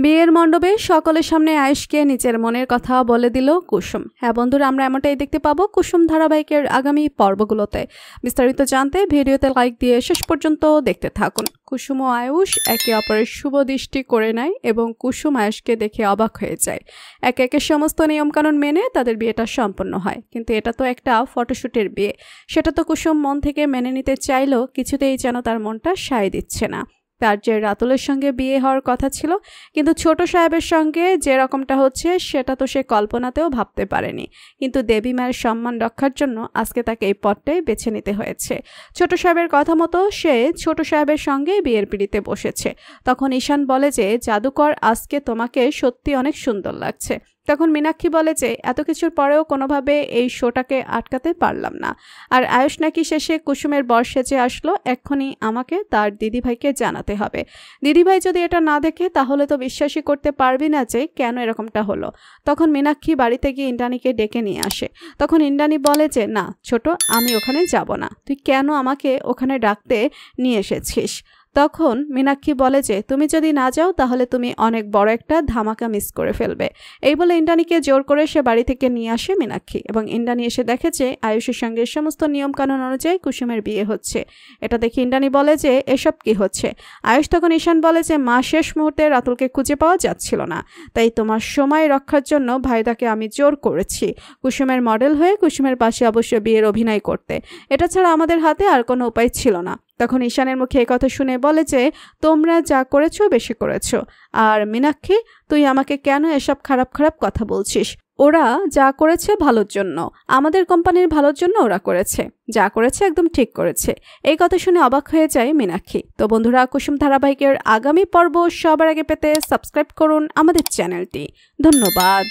বিয়ের মণ্ডপে সকলের সামনে আয়েশকে নিজের মনের কথা বলে দিল কুসুম। হ্যাঁ বন্ধুরা, আমরা এমনটাই দেখতে পাবো কুসুম ধারাবাহিকের আগামী পর্বগুলোতে। বিস্তারিত জানতে ভিডিওতে লাইক দিয়ে শেষ পর্যন্ত দেখতে থাকুন। কুসুম ও আয়ুষ একে অপরের শুভ দৃষ্টি করে নেয় এবং কুসুম আয়ুষকে দেখে অবাক হয়ে যায়। একে একে সমস্ত নিয়মকানুন মেনে তাদের বিয়েটা সম্পন্ন হয়। কিন্তু এটা তো একটা ফটোশুটের বিয়ে, সেটা তো কুসুম মন থেকে মেনে নিতে চাইলেও কিছুতেই যেন তার মনটা সায় দিচ্ছে না। তার যে রাতুলের সঙ্গে বিয়ে হওয়ার কথা ছিল, কিন্তু ছোট সাহেবের সঙ্গে যে রকমটা হচ্ছে সেটা তো সে কল্পনাতেও ভাবতে পারেনি। কিন্তু দেবী মায়ের সম্মান রক্ষার জন্য আজকে তাকে এই পথটাই বেছে নিতে হয়েছে। ছোট সাহেবের কথা মতো সে ছোট সাহেবের সঙ্গে বিয়ের পিঁড়িতে বসেছে। তখন ঈশান বলে যে, জাদুকর, আজকে তোমাকে সত্যি অনেক সুন্দর লাগছে। তখন মীনাক্ষী বলে যে, এত কিছুর পরেও কোনোভাবে এই শোটাকে আটকাতে পারলাম না। আর আয়ুষ নাকি শেষে কুসুমের বর সেজে আসলো, এক্ষুনি আমাকে তার দিদিভাইকে জানাতে হবে। দিদিভাই যদি এটা না দেখে তাহলে তো বিশ্বাসই করতে পারবি না যে কেন এরকমটা হলো। তখন মীনাক্ষী বাড়িতে গিয়ে ইন্দ্রাণীকে ডেকে নিয়ে আসে। তখন ইন্দ্রাণী বলে যে, না ছোট, আমি ওখানে যাব না, তুই কেন আমাকে ওখানে ডাকতে নিয়ে এসেছিস। তখন মীনাক্ষী বলে যে, তুমি যদি না যাও তাহলে তুমি অনেক বড় একটা ধামাকা মিস করে ফেলবে। এই বলে ইন্দ্রাণীকে জোর করে সে বাড়ি থেকে নিয়ে আসে মীনাক্ষী, এবং ইন্দ্রাণী এসে দেখে যে আয়ুষের সঙ্গে সমস্ত নিয়মকানুন অনুযায়ী কুসুমের বিয়ে হচ্ছে। এটা দেখে ইন্দ্রাণী বলে যে, এসব কি হচ্ছে। আয়ুষ তখন ঈশান বলে যে, মা শেষ মুহূর্তে রাতুলকে খুঁজে পাওয়া যাচ্ছিল না, তাই তোমার সময় রক্ষার জন্য ভাইদাকে আমি জোর করেছি কুসুমের মডেল হয়ে কুসুমের পাশে অবশ্য বিয়ের অভিনয় করতে। এটা ছাড়া আমাদের হাতে আর কোনো উপায় ছিল না। তখন ঈশানের মুখে এই কথা শুনে বলে যে, তোমরা যা করেছো বেশি করেছো। আর মীনাক্ষী, তুই আমাকে কেন এসব খারাপ খারাপ কথা বলছিস? ওরা যা করেছে ভালোর জন্য, আমাদের কোম্পানির ভালোর জন্য ওরা করেছে, যা করেছে একদম ঠিক করেছে। এই কথা শুনে অবাক হয়ে যায় মীনাক্ষী। তো বন্ধুরা, কুসুম ধারাবাহিকের আগামী পর্ব সবার আগে পেতে সাবস্ক্রাইব করুন আমাদের চ্যানেলটি। ধন্যবাদ।